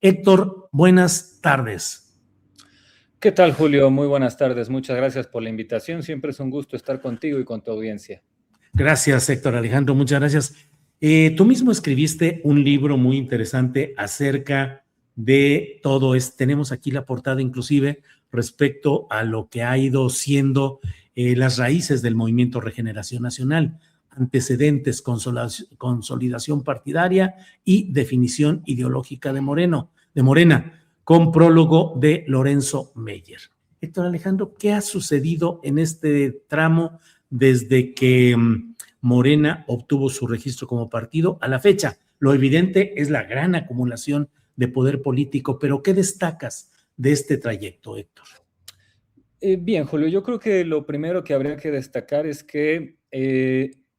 Héctor, buenas tardes. ¿Qué tal, Julio? Muy buenas tardes. Muchas gracias por la invitación. Siempre es un gusto estar contigo y con tu audiencia. Gracias, Héctor Alejandro. Muchas gracias. Tú mismo escribiste un libro muy interesante acerca de todo esto. Tenemos aquí la portada inclusive respecto a lo que ha ido siendo las raíces del Movimiento Regeneración Nacional, antecedentes, consolidación partidaria y definición ideológica de Morena, con prólogo de Lorenzo Meyer. Héctor Alejandro, ¿qué ha sucedido en este tramo desde que Morena obtuvo su registro como partido a la fecha? Lo evidente es la gran acumulación de poder político, pero ¿qué destacas de este trayecto, Héctor? Bien, Julio, yo creo que lo primero que habría que destacar es que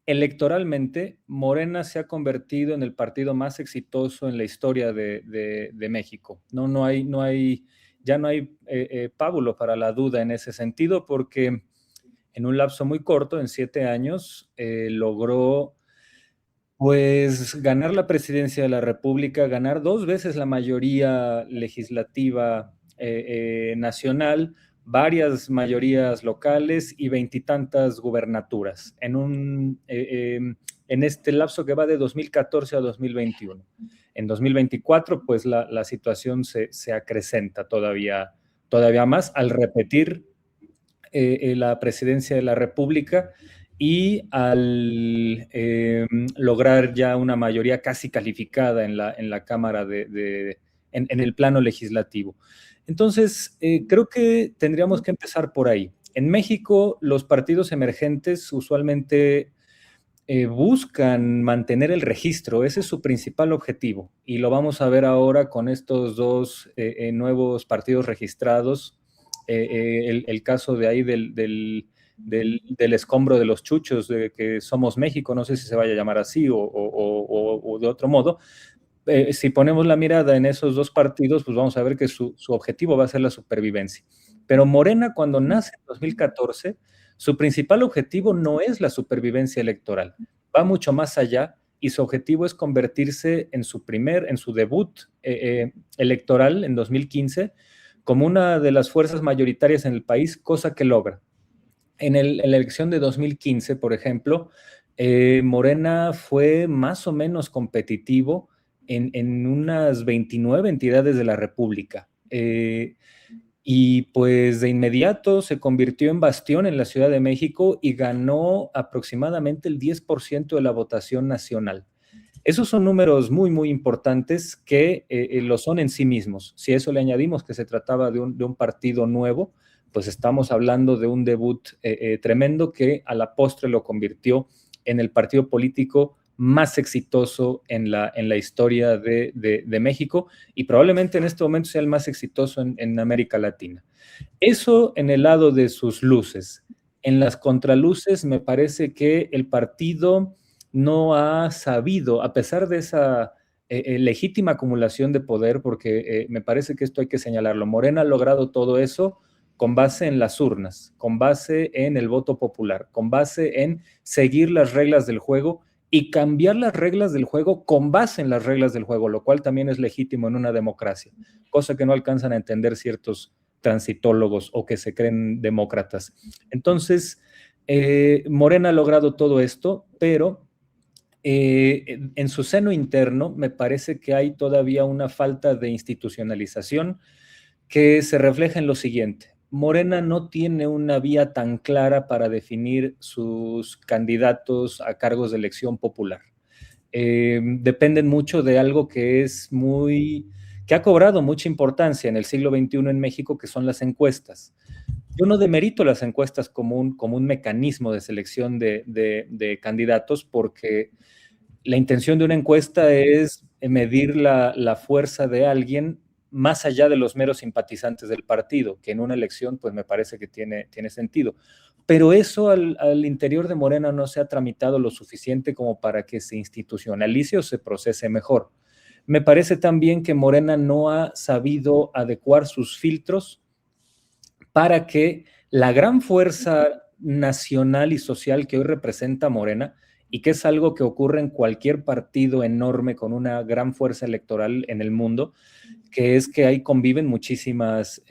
electoralmente Morena se ha convertido en el partido más exitoso en la historia de México. Ya no hay pábulo para la duda en ese sentido, porque en un lapso muy corto, en 7 años, logró pues ganar la presidencia de la República, ganar 2 veces la mayoría legislativa nacional, varias mayorías locales y 20 y tantas gubernaturas en este lapso que va de 2014 a 2021. En 2024, pues la situación se acrecenta todavía más al repetir la presidencia de la República y al lograr ya una mayoría casi calificada en la Cámara en el plano legislativo. Entonces, creo que tendríamos que empezar por ahí. En México, los partidos emergentes usualmente buscan mantener el registro, ese es su principal objetivo, y lo vamos a ver ahora con estos dos nuevos partidos registrados. El caso de ahí del escombro de los chuchos, de que Somos México, no sé si se vaya a llamar así o de otro modo. Si ponemos la mirada en esos dos partidos, pues vamos a ver que su objetivo va a ser la supervivencia. Pero Morena, cuando nace en 2014, su principal objetivo no es la supervivencia electoral, va mucho más allá, y su objetivo es convertirse en su debut electoral en 2015 como una de las fuerzas mayoritarias en el país, cosa que logra. En la elección de 2015, por ejemplo, Morena fue más o menos competitivo en unas 29 entidades de la República. Y pues de inmediato se convirtió en bastión en la Ciudad de México y ganó aproximadamente el 10% de la votación nacional. Esos son números muy, muy importantes que lo son en sí mismos. Si a eso le añadimos que se trataba de un partido nuevo, pues estamos hablando de un debut tremendo que a la postre lo convirtió en el partido político más exitoso en la historia de México, y probablemente en este momento sea el más exitoso en América Latina. Eso en el lado de sus luces. En las contraluces me parece que el partido no ha sabido, a pesar de esa legítima acumulación de poder, porque me parece que esto hay que señalarlo, Morena ha logrado todo eso con base en las urnas, con base en el voto popular, con base en seguir las reglas del juego y cambiar las reglas del juego con base en las reglas del juego, lo cual también es legítimo en una democracia, cosa que no alcanzan a entender ciertos transitólogos o que se creen demócratas. Entonces, Morena ha logrado todo esto, pero en su seno interno me parece que hay todavía una falta de institucionalización que se refleja en lo siguiente. Morena no tiene una vía tan clara para definir sus candidatos a cargos de elección popular. Dependen mucho de algo que ha cobrado mucha importancia en el siglo XXI en México, que son las encuestas. Yo no demerito las encuestas como un mecanismo de selección de candidatos, porque la intención de una encuesta es medir la fuerza de alguien más allá de los meros simpatizantes del partido, que en una elección pues me parece que tiene sentido. Pero eso al interior de Morena no se ha tramitado lo suficiente como para que se institucionalice o se procese mejor. Me parece también que Morena no ha sabido adecuar sus filtros para que la gran fuerza nacional y social que hoy representa Morena, y que es algo que ocurre en cualquier partido enorme con una gran fuerza electoral en el mundo, que es que ahí conviven muchísimas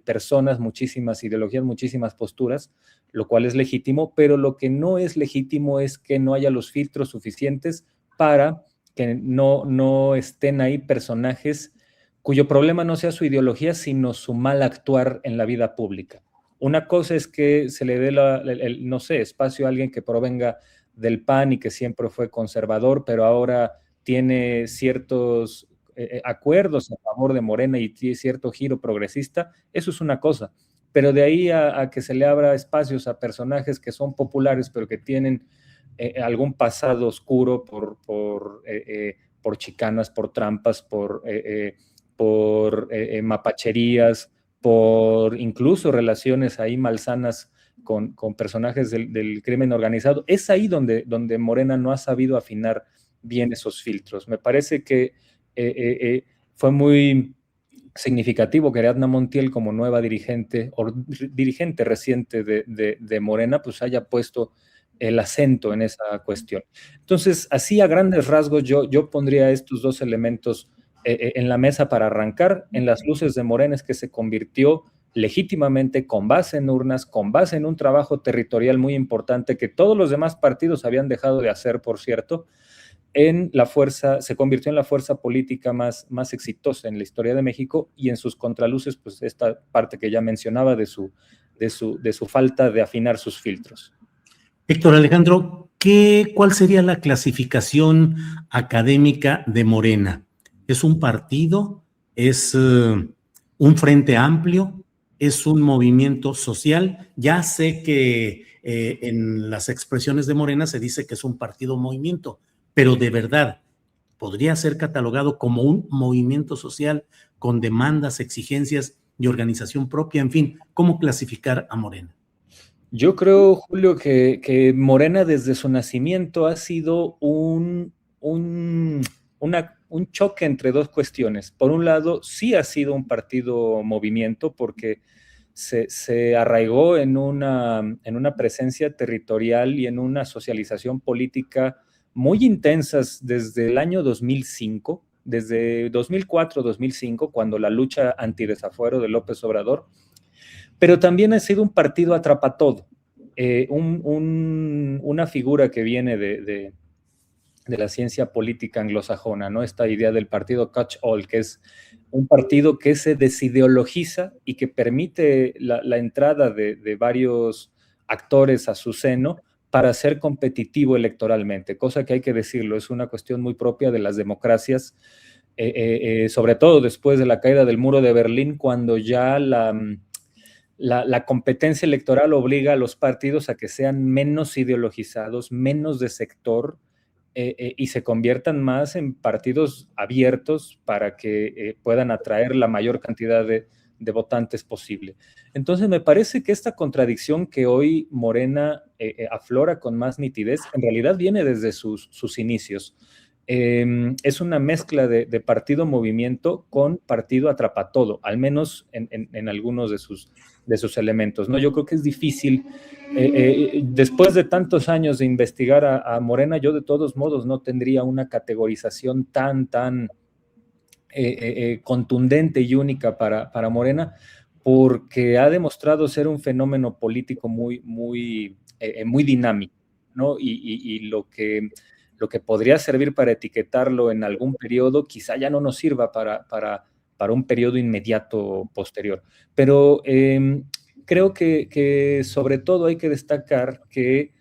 personas, muchísimas ideologías, muchísimas posturas, lo cual es legítimo, pero lo que no es legítimo es que no haya los filtros suficientes para que no estén ahí personajes cuyo problema no sea su ideología, sino su mal actuar en la vida pública. Una cosa es que se le dé no sé, espacio a alguien que provenga del PAN y que siempre fue conservador, pero ahora tiene ciertos acuerdos a favor de Morena y tiene cierto giro progresista, eso es una cosa. Pero de ahí a que se le abra espacios a personajes que son populares, pero que tienen algún pasado oscuro por chicanas, por trampas, por mapacherías, por incluso relaciones ahí malsanas con personajes del crimen organizado. Es ahí donde Morena no ha sabido afinar bien esos filtros. Me parece que fue muy significativo que Ariadna Montiel, como nueva dirigente o dirigente reciente de Morena, pues haya puesto el acento en esa cuestión. Entonces, así a grandes rasgos, yo pondría estos dos elementos en la mesa para arrancar. En las luces de Morena es que se convirtió legítimamente, con base en urnas, con base en un trabajo territorial muy importante que todos los demás partidos habían dejado de hacer, por cierto, se convirtió en la fuerza política más exitosa en la historia de México, y en sus contraluces, pues esta parte que ya mencionaba de su falta de afinar sus filtros. Héctor Alejandro, ¿cuál sería la clasificación académica de Morena? ¿Es un partido? ¿Es un frente amplio? ¿Es un movimiento social? Ya sé que en las expresiones de Morena se dice que es un partido movimiento, pero de verdad, ¿podría ser catalogado como un movimiento social con demandas, exigencias y organización propia? En fin, ¿cómo clasificar a Morena? Yo creo, Julio, que Morena desde su nacimiento ha sido un choque entre dos cuestiones. Por un lado, sí ha sido un partido movimiento porque se arraigó en una presencia territorial y en una socialización política muy intensas desde el año 2005, desde 2004-2005, cuando la lucha antidesafuero de López Obrador, pero también ha sido un partido atrapatodo, una figura que viene de la ciencia política anglosajona, ¿no? Esta idea del partido catch-all, que es un partido que se desideologiza y que permite la entrada de varios actores a su seno para ser competitivo electoralmente, cosa que hay que decirlo, es una cuestión muy propia de las democracias, sobre todo después de la caída del muro de Berlín, cuando ya la competencia electoral obliga a los partidos a que sean menos ideologizados, menos de sector, y se conviertan más en partidos abiertos para que puedan atraer la mayor cantidad de votantes posible. Entonces, me parece que esta contradicción que hoy Morena aflora con más nitidez, en realidad viene desde sus inicios. Es una mezcla de partido-movimiento con partido atrapatodo, al menos en algunos de sus elementos, ¿no? Yo creo que es difícil, después de tantos años de investigar a Morena, yo de todos modos no tendría una categorización tan contundente y única para Morena, porque ha demostrado ser un fenómeno político muy dinámico, ¿no? Y lo que podría servir para etiquetarlo en algún periodo, quizá ya no nos sirva para un periodo inmediato posterior. Pero creo que sobre todo hay que destacar que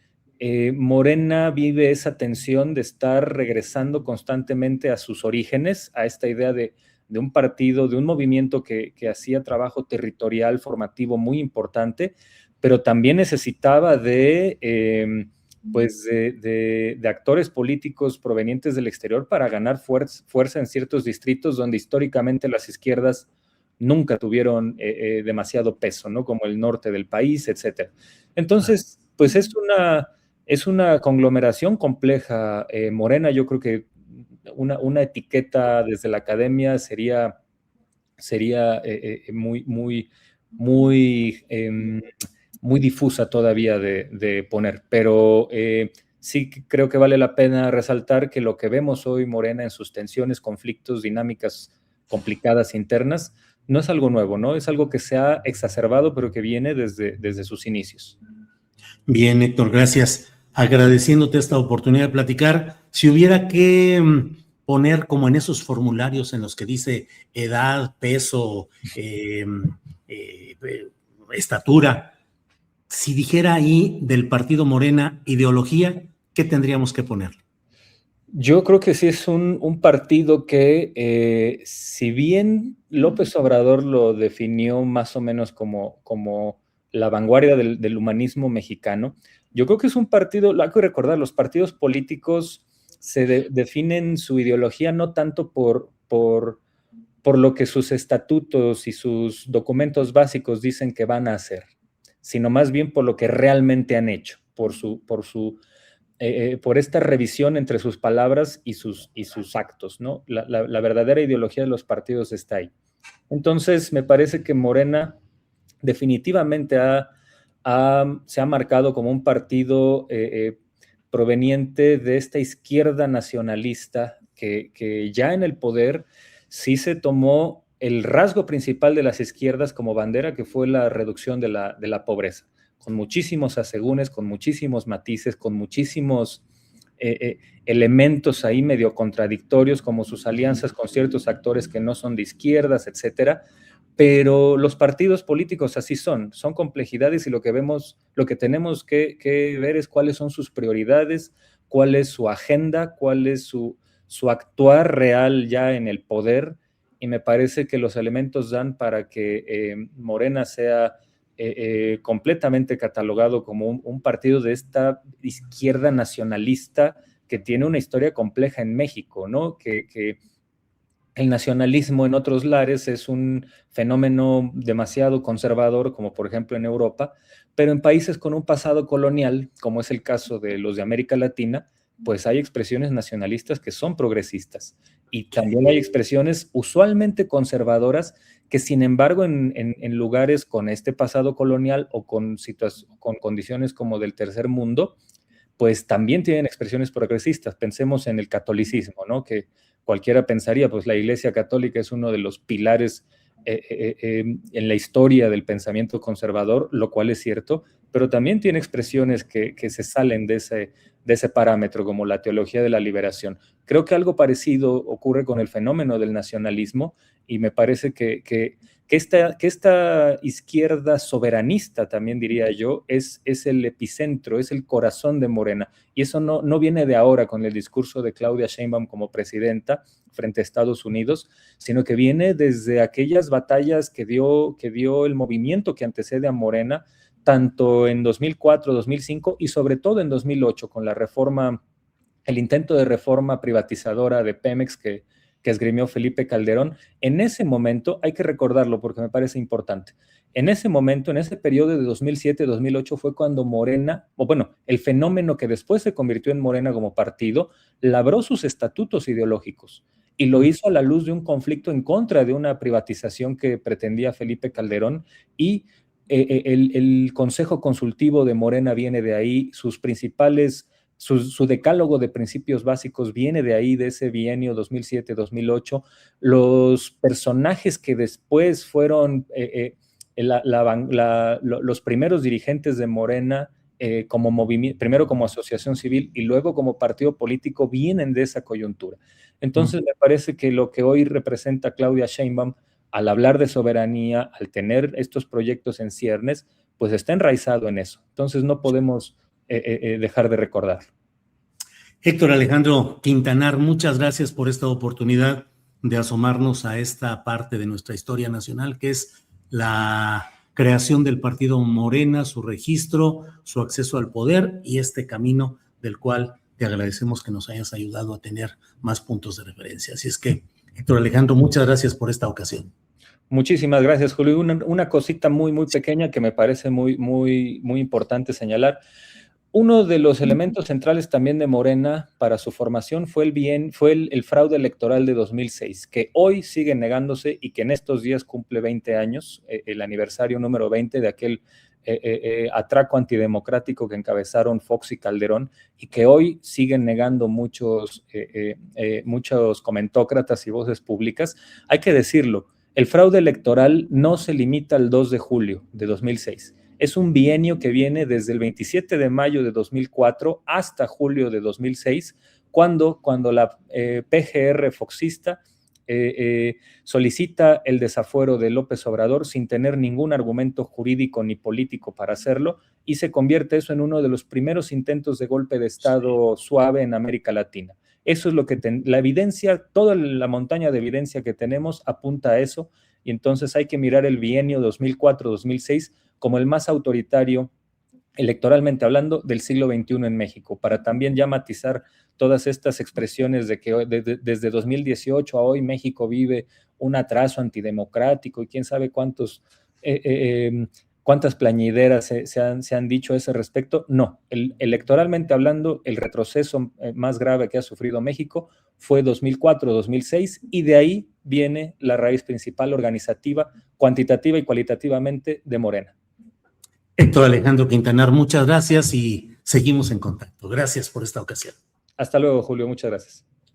Morena vive esa tensión de estar regresando constantemente a sus orígenes, a esta idea de un partido, de un movimiento que hacía trabajo territorial formativo muy importante, pero también necesitaba de actores políticos provenientes del exterior para ganar fuerza en ciertos distritos donde históricamente las izquierdas nunca tuvieron demasiado peso, ¿no? Como el norte del país, etc. Entonces, pues es una conglomeración compleja. Morena, yo creo que una etiqueta desde la academia sería muy difusa todavía de poner, pero sí creo que vale la pena resaltar que lo que vemos hoy, Morena, en sus tensiones, conflictos, dinámicas complicadas internas, no es algo nuevo, ¿no? Es algo que se ha exacerbado, pero que viene desde sus inicios. Bien, Héctor, gracias. Agradeciéndote esta oportunidad de platicar. Si hubiera que poner como en esos formularios en los que dice edad, peso, estatura, si dijera ahí del partido Morena ideología, ¿qué tendríamos que poner? Yo creo que sí es un partido que, si bien López Obrador lo definió más o menos como la vanguardia del humanismo mexicano, yo creo que es un partido, lo hay que recordar, los partidos políticos definen su ideología no tanto por lo que sus estatutos y sus documentos básicos dicen que van a hacer, sino más bien por lo que realmente han hecho, por esta revisión entre sus palabras y sus actos, ¿no? La verdadera ideología de los partidos está ahí. Entonces, me parece que Morena definitivamente se ha marcado como un partido proveniente de esta izquierda nacionalista que ya en el poder sí se tomó el rasgo principal de las izquierdas como bandera, que fue la reducción de la pobreza, con muchísimos asegúnes, con muchísimos matices, con muchísimos elementos ahí medio contradictorios, como sus alianzas con ciertos actores que no son de izquierdas, etcétera. Pero los partidos políticos así son complejidades, y lo que tenemos que ver es cuáles son sus prioridades, cuál es su agenda, cuál es su actuar real ya en el poder, y me parece que los elementos dan para que Morena sea completamente catalogado como un partido de esta izquierda nacionalista que tiene una historia compleja en México, ¿no? Que el nacionalismo en otros lares es un fenómeno demasiado conservador, como por ejemplo en Europa, pero en países con un pasado colonial, como es el caso de los de América Latina, pues hay expresiones nacionalistas que son progresistas, y también hay expresiones usualmente conservadoras que, sin embargo, en lugares con este pasado colonial o con condiciones como del tercer mundo, pues también tienen expresiones progresistas. Pensemos en el catolicismo, ¿no? Que cualquiera pensaría, pues la Iglesia Católica es uno de los pilares en la historia del pensamiento conservador, lo cual es cierto, pero también tiene expresiones que se salen de ese parámetro, como la teología de la liberación. Creo que algo parecido ocurre con el fenómeno del nacionalismo, y me parece que esta izquierda soberanista, también diría yo, es el epicentro, es el corazón de Morena. Y eso no viene de ahora con el discurso de Claudia Sheinbaum como presidenta frente a Estados Unidos, sino que viene desde aquellas batallas que dio el movimiento que antecede a Morena, tanto en 2004, 2005 y sobre todo en 2008, con el intento de reforma privatizadora de Pemex que esgrimió Felipe Calderón. En ese momento, hay que recordarlo porque me parece importante, en ese momento, en ese periodo de 2007-2008, fue cuando Morena, el fenómeno que después se convirtió en Morena como partido, labró sus estatutos ideológicos, y lo hizo a la luz de un conflicto en contra de una privatización que pretendía Felipe Calderón, y el Consejo Consultivo de Morena viene de ahí, su decálogo de principios básicos viene de ahí, de ese bienio 2007-2008. Los personajes que después fueron los primeros dirigentes de Morena, como movimiento, primero como asociación civil y luego como partido político, vienen de esa coyuntura. Entonces, me parece que lo que hoy representa Claudia Sheinbaum, al hablar de soberanía, al tener estos proyectos en ciernes, pues está enraizado en eso. Entonces, no podemos dejar de recordar. Héctor Alejandro Quintanar, muchas gracias por esta oportunidad de asomarnos a esta parte de nuestra historia nacional, que es la creación del partido Morena, su registro, su acceso al poder y este camino del cual te agradecemos que nos hayas ayudado a tener más puntos de referencia. Así es que, Héctor Alejandro, muchas gracias por esta ocasión. Muchísimas gracias, Julio. Una cosita muy, muy pequeña que me parece muy, muy, muy importante señalar. Uno de los elementos centrales también de Morena para su formación fue el fraude electoral de 2006, que hoy sigue negándose y que en estos días cumple 20 años, el aniversario número 20 de aquel atraco antidemocrático que encabezaron Fox y Calderón y que hoy siguen negando muchos comentócratas y voces públicas. Hay que decirlo, el fraude electoral no se limita al 2 de julio de 2006. Es un bienio que viene desde el 27 de mayo de 2004 hasta julio de 2006, cuando la PGR foxista solicita el desafuero de López Obrador sin tener ningún argumento jurídico ni político para hacerlo, y se convierte eso en uno de los primeros intentos de golpe de Estado suave en América Latina. Eso es lo que la evidencia, toda la montaña de evidencia que tenemos apunta a eso, y entonces hay que mirar el bienio 2004-2006 como el más autoritario, electoralmente hablando, del siglo XXI en México, para también ya matizar todas estas expresiones de que desde 2018 a hoy México vive un atraso antidemocrático y quién sabe cuántas plañideras se han dicho a ese respecto. No, electoralmente hablando, el retroceso más grave que ha sufrido México fue 2004-2006, y de ahí viene la raíz principal organizativa, cuantitativa y cualitativamente de Morena. Héctor Alejandro Quintanar, muchas gracias y seguimos en contacto. Gracias por esta ocasión. Hasta luego, Julio. Muchas gracias.